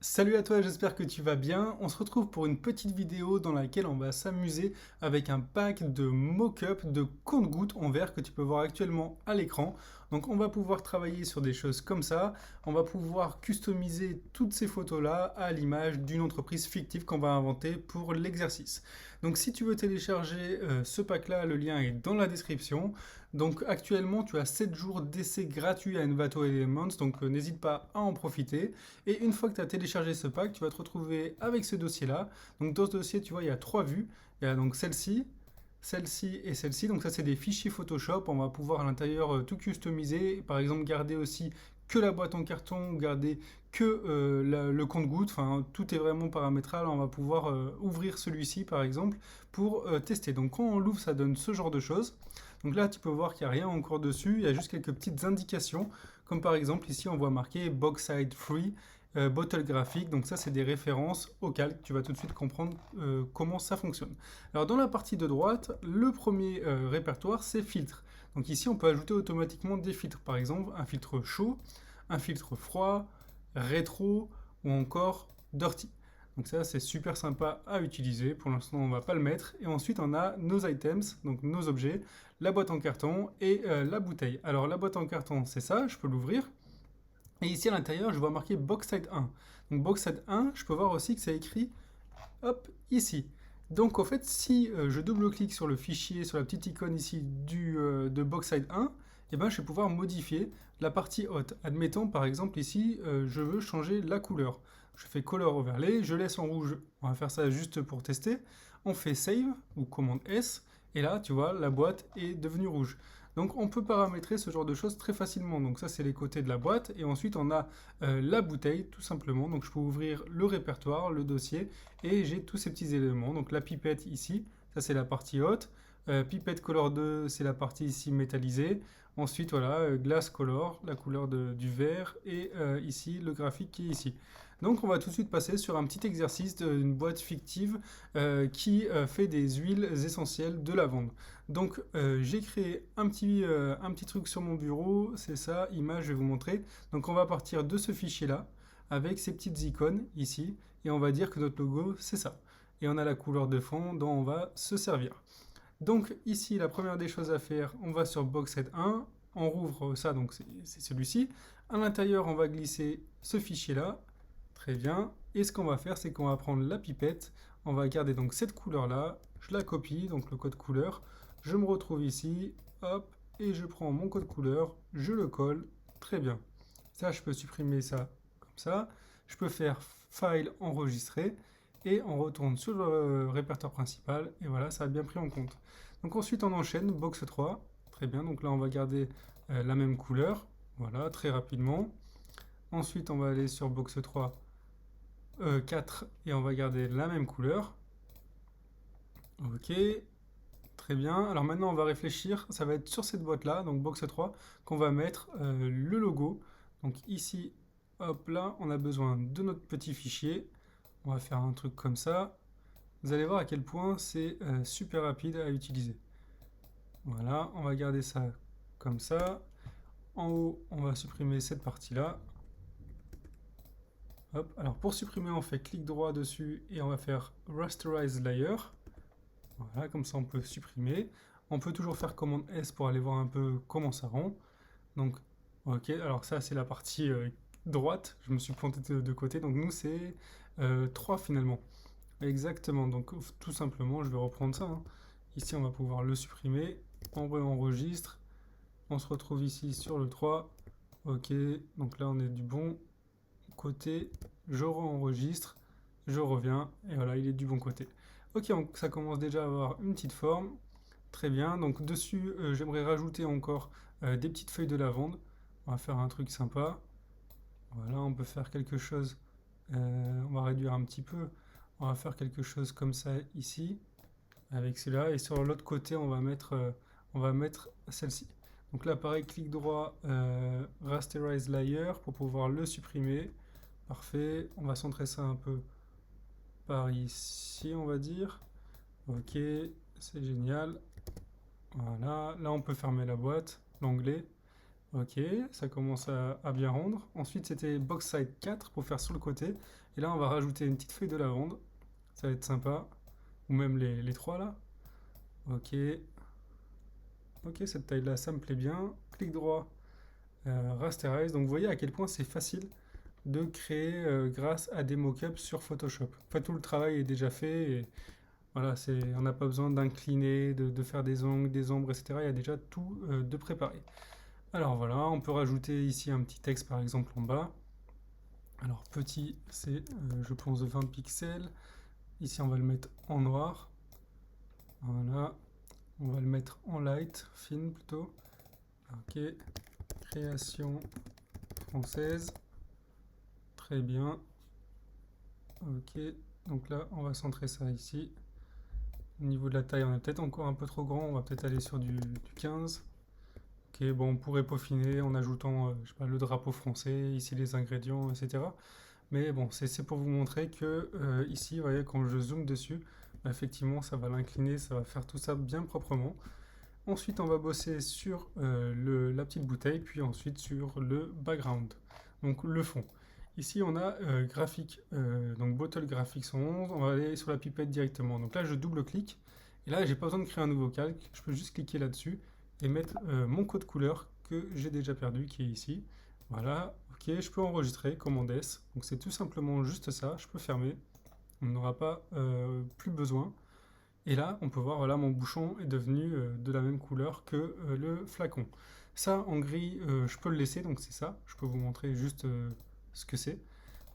Salut à toi, j'espère que tu vas bien. On se retrouve pour une petite vidéo dans laquelle on va s'amuser avec un pack de mock-up de compte-gouttes en verre que tu peux voir actuellement à l'écran. Donc on va pouvoir travailler sur des choses comme ça. On va pouvoir customiser toutes ces photos-là à l'image d'une entreprise fictive qu'on va inventer pour l'exercice. Donc si tu veux télécharger ce pack-là, le lien est dans la description. Donc actuellement, tu as 7 jours d'essai gratuit à Envato Elements, donc n'hésite pas à en profiter. Et une fois que tu as téléchargé ce pack, tu vas te retrouver avec ce dossier-là. Donc dans ce dossier, tu vois, il y a trois vues. Il y a donc celle-ci, celle-ci et celle-ci. Donc ça, c'est des fichiers Photoshop. On va pouvoir à l'intérieur tout customiser. Par exemple, garder aussi que la boîte en carton, garder que le compte-gouttes. Enfin, tout est vraiment paramétrable. On va pouvoir ouvrir celui-ci, par exemple, pour tester. Donc quand on l'ouvre, ça donne ce genre de choses. Donc là, tu peux voir qu'il n'y a rien encore dessus. Il y a juste quelques petites indications. Comme par exemple, ici, on voit marqué Box Side Free. Bottle graphique, donc ça c'est des références au calque, tu vas tout de suite comprendre comment ça fonctionne. Alors dans la partie de droite, le premier répertoire c'est filtre. Donc ici on peut ajouter automatiquement des filtres, par exemple un filtre chaud, un filtre froid, rétro ou encore dirty. Donc ça c'est super sympa à utiliser, pour l'instant on va pas le mettre. Et ensuite on a nos items, donc nos objets, la boîte en carton et la bouteille. Alors la boîte en carton c'est ça, je peux l'ouvrir. Et ici à l'intérieur, je vois marqué Boxside 1. Donc Boxside 1, je peux voir aussi que c'est écrit hop ici. Donc en fait, si je double-clique sur le fichier, sur la petite icône ici de Boxside 1, eh ben, je vais pouvoir modifier la partie haute. Admettons par exemple ici, je veux changer la couleur. Je fais Color Overlay, je laisse en rouge. On va faire ça juste pour tester. On fait Save ou commande S. Et là, tu vois, la boîte est devenue rouge. Donc on peut paramétrer ce genre de choses très facilement. Donc ça c'est les côtés de la boîte. Et ensuite on a la bouteille tout simplement. Donc je peux ouvrir le répertoire, le dossier. Et j'ai tous ces petits éléments. Donc la pipette ici, ça c'est la partie haute. Pipette color 2, c'est la partie ici métallisée. Ensuite voilà, glass color, la couleur du verre. Et ici le graphique qui est ici. Donc on va tout de suite passer sur un petit exercice d'une boîte fictive qui fait des huiles essentielles de lavande. Donc j'ai créé un petit truc sur mon bureau, c'est ça, image, je vais vous montrer. Donc on va partir de ce fichier-là, avec ces petites icônes ici, et on va dire que notre logo, c'est ça. Et on a la couleur de fond dont on va se servir. Donc ici, la première des choses à faire, on va sur Boxset 1, on rouvre ça, donc c'est celui-ci. À l'intérieur, on va glisser ce fichier-là, très bien. Et ce qu'on va faire, c'est qu'on va prendre la pipette, on va garder donc cette couleur-là, je la copie, donc le code couleur, je me retrouve ici, hop, et je prends mon code couleur, je le colle, très bien. Ça, je peux supprimer ça comme ça. Je peux faire File, enregistrer, et on retourne sur le répertoire principal, et voilà, ça a bien pris en compte. Donc ensuite, on enchaîne, box 3, très bien, donc là, on va garder la même couleur, voilà, très rapidement. Ensuite, on va aller sur box 3, 4, et on va garder la même couleur. Ok, très bien. Alors maintenant, on va réfléchir. Ça va être sur cette boîte-là, donc box 3, qu'on va mettre le logo. Donc ici, hop là, on a besoin de notre petit fichier. On va faire un truc comme ça. Vous allez voir à quel point c'est super rapide à utiliser. Voilà, on va garder ça comme ça. En haut, on va supprimer cette partie-là. Hop. Alors pour supprimer, on fait clic droit dessus et on va faire Rasterize Layer. Voilà, comme ça on peut supprimer. On peut toujours faire commande S pour aller voir un peu comment ça rend. Donc, ok, alors ça c'est la partie droite. Je me suis pointé de côté. Donc nous c'est 3 finalement. Exactement, donc tout simplement, je vais reprendre ça, hein. Ici, on va pouvoir le supprimer. On enregistre. On se retrouve ici sur le 3. Ok, donc là, on est du bon côté. Je enregistre. Je reviens. Et voilà, il est du bon côté. Ok, ça commence déjà à avoir une petite forme. Très bien. Donc dessus, j'aimerais rajouter encore des petites feuilles de lavande. On va faire un truc sympa. Voilà, on peut faire quelque chose. On va réduire un petit peu. On va faire quelque chose comme ça ici, avec cela. Et sur l'autre côté, on va mettre celle-ci. Donc là, pareil, clic droit, Rasterize Layer pour pouvoir le supprimer. Parfait. On va centrer ça un peu par ici, on va dire. Ok, c'est génial. Voilà. Là, on peut fermer la boîte, l'onglet. Ok, ça commence à bien rendre. Ensuite, c'était Box Side 4 pour faire sur le côté. Et là, on va rajouter une petite feuille de lavande. Ça va être sympa. Ou même les trois là. Ok. Ok, cette taille-là, ça me plaît bien. Clic droit, rasterize. Donc vous voyez à quel point c'est facile de créer grâce à des mockups sur Photoshop. En fait, tout le travail est déjà fait. Et voilà, on n'a pas besoin d'incliner, de faire des angles, des ombres, etc. Il y a déjà tout de préparé. Alors voilà, on peut rajouter ici un petit texte par exemple en bas. Alors petit, c'est je pense 20 pixels. Ici on va le mettre en noir. Voilà, on va le mettre en light, fine plutôt. Ok, création française. Très bien. Ok, donc là on va centrer ça ici. Au niveau de la taille, on est peut-être encore un peu trop grand, on va peut-être aller sur du 15. Ok, bon, on pourrait peaufiner en ajoutant je sais pas, le drapeau français, ici les ingrédients, etc. Mais bon, c'est pour vous montrer que ici, vous voyez, quand je zoome dessus, bah, effectivement, ça va l'incliner, ça va faire tout ça bien proprement. Ensuite, on va bosser sur la petite bouteille, puis ensuite sur le background, donc le fond. Ici, on a graphique, donc Bottle Graphics 11, on va aller sur la pipette directement. Donc là, je double-clique, et là, j'ai pas besoin de créer un nouveau calque, je peux juste cliquer là-dessus et mettre mon code couleur que j'ai déjà perdu, qui est ici. Voilà, ok, je peux enregistrer, commande S, donc c'est tout simplement juste ça, je peux fermer, on n'aura pas plus besoin. Et là, on peut voir, voilà, mon bouchon est devenu de la même couleur que le flacon. Ça, en gris, je peux le laisser, donc c'est ça. Je peux vous montrer juste ce que c'est.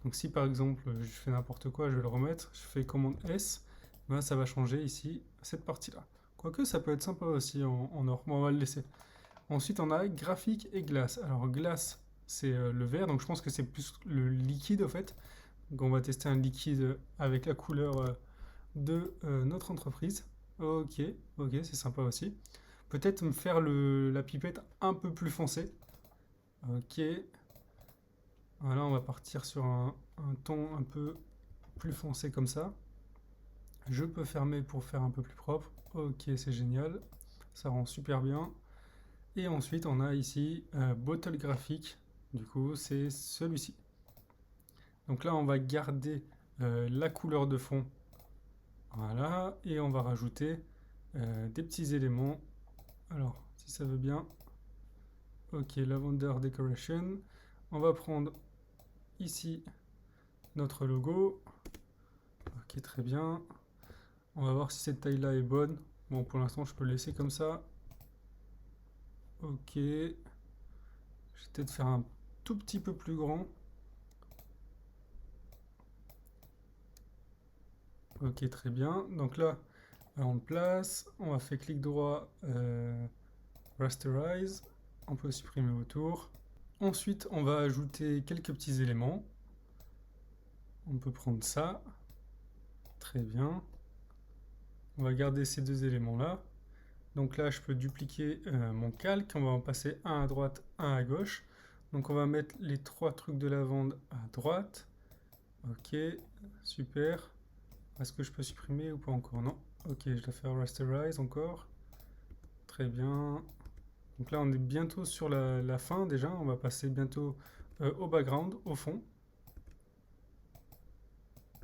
Donc si par exemple, je fais n'importe quoi, je vais le remettre, je fais commande S, ben, ça va changer ici, cette partie-là. Quoique, ça peut être sympa aussi en or, mais on va le laisser. Ensuite, on a graphique et glace. Alors, glace, c'est le vert, donc je pense que c'est plus le liquide, au fait. Donc on va tester un liquide avec la couleur de notre entreprise. Ok, ok, c'est sympa aussi. Peut-être me faire la pipette un peu plus foncée. Ok. Voilà, on va partir sur un ton un peu plus foncé comme ça. Je peux fermer pour faire un peu plus propre. Ok, c'est génial. Ça rend super bien. Et ensuite, on a ici Bottle Graphique. Du coup, c'est celui-ci. Donc là, on va garder la couleur de fond. Voilà, et on va rajouter des petits éléments. Alors, si ça veut bien. Ok, Lavender Decoration. On va prendre ici notre logo. Ok, très bien. On va voir si cette taille-là est bonne. Bon, pour l'instant, je peux le laisser comme ça. Ok. Je vais peut-être faire un tout petit peu plus grand. Ok, très bien. Donc là, on le place. On va faire clic droit, rasterize. On peut supprimer autour. Ensuite, on va ajouter quelques petits éléments. On peut prendre ça. Très bien. On va garder ces deux éléments-là. Donc là, je peux dupliquer mon calque. On va en passer un à droite, un à gauche. Donc on va mettre les trois trucs de lavande à droite. Ok, super. Est-ce que je peux supprimer ou pas encore? Non. Ok, je dois faire rasterize encore. Très bien. Donc là, on est bientôt sur la fin déjà. On va passer bientôt au background, au fond.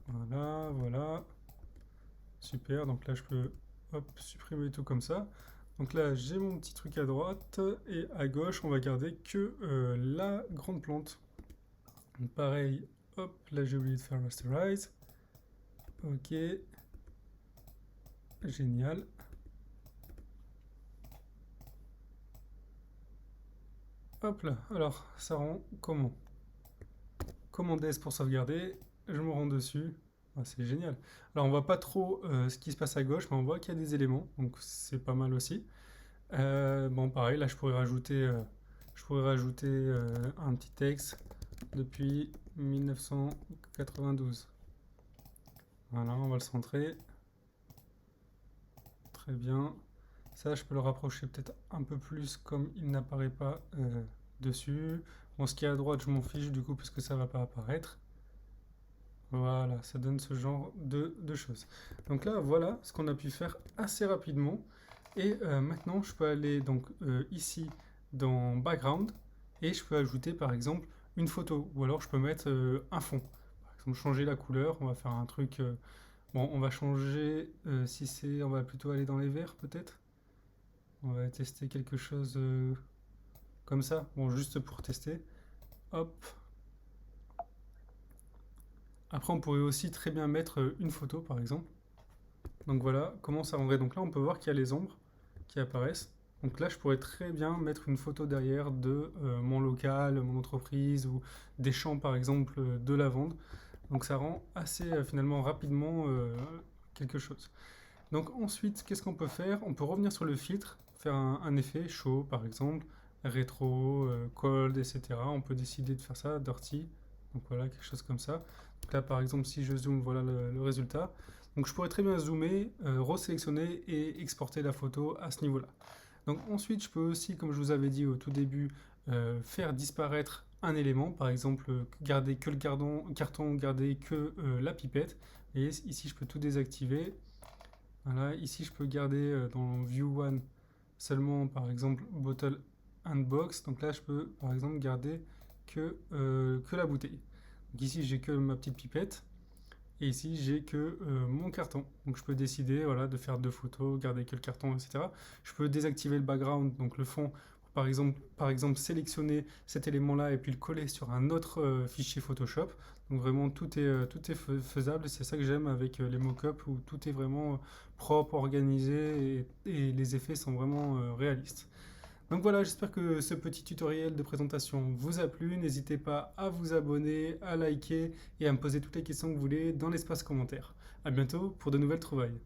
Voilà, voilà. Super, donc là, je peux supprimer tout comme ça. Donc là, j'ai mon petit truc à droite et à gauche, on va garder que la grande plante. Donc pareil, hop, là j'ai oublié de faire rasterize. Ok, génial. Hop là, alors ça rend comment? Commande S pour sauvegarder, je me rends dessus. Ah, c'est génial. Alors on voit pas trop ce qui se passe à gauche, mais on voit qu'il y a des éléments, donc c'est pas mal aussi. Bon, pareil, là je pourrais rajouter, un petit texte depuis 1992. Voilà, on va le centrer. Très bien. Ça, je peux le rapprocher peut-être un peu plus comme il n'apparaît pas dessus. Bon, ce qui est à droite, je m'en fiche du coup parce que ça va pas apparaître. Voilà, ça donne ce genre de choses. Donc là, voilà ce qu'on a pu faire assez rapidement. Et maintenant, je peux aller donc ici dans Background et je peux ajouter par exemple une photo ou alors je peux mettre un fond. Par exemple changer la couleur, on va faire un truc, bon on va changer, si c'est, on va plutôt aller dans les verts peut-être. On va tester quelque chose comme ça, bon juste pour tester. Hop. Après on pourrait aussi très bien mettre une photo par exemple. Donc voilà comment ça rendrait. Donc là on peut voir qu'il y a les ombres qui apparaissent. Donc là je pourrais très bien mettre une photo derrière de mon local, mon entreprise ou des champs par exemple de lavande. Donc ça rend assez finalement rapidement quelque chose. Donc ensuite, qu'est-ce qu'on peut faire? On peut revenir sur le filtre, faire un effet chaud par exemple, rétro, cold, etc. On peut décider de faire ça, dirty. Donc voilà, quelque chose comme ça. Donc là par exemple, si je zoome, voilà le résultat. Donc je pourrais très bien zoomer, resélectionner et exporter la photo à ce niveau-là. Donc ensuite, je peux aussi, comme je vous avais dit au tout début, faire disparaître un élément, par exemple garder que le carton, garder que la pipette. Et ici, je peux tout désactiver. Voilà, ici, je peux garder dans View One seulement, par exemple, Bottle and Box. Donc là, je peux, par exemple, garder que la bouteille. Donc ici, j'ai que ma petite pipette. Et ici, j'ai que mon carton. Donc je peux décider voilà, de faire deux photos, garder que le carton, etc. Je peux désactiver le background, donc le fond, pour par exemple sélectionner cet élément-là et puis le coller sur un autre fichier Photoshop. Donc vraiment, tout est faisable. C'est ça que j'aime avec les mock-ups où tout est vraiment propre, organisé et les effets sont vraiment réalistes. Donc voilà, j'espère que ce petit tutoriel de présentation vous a plu. N'hésitez pas à vous abonner, à liker et à me poser toutes les questions que vous voulez dans l'espace commentaire. A bientôt pour de nouvelles trouvailles.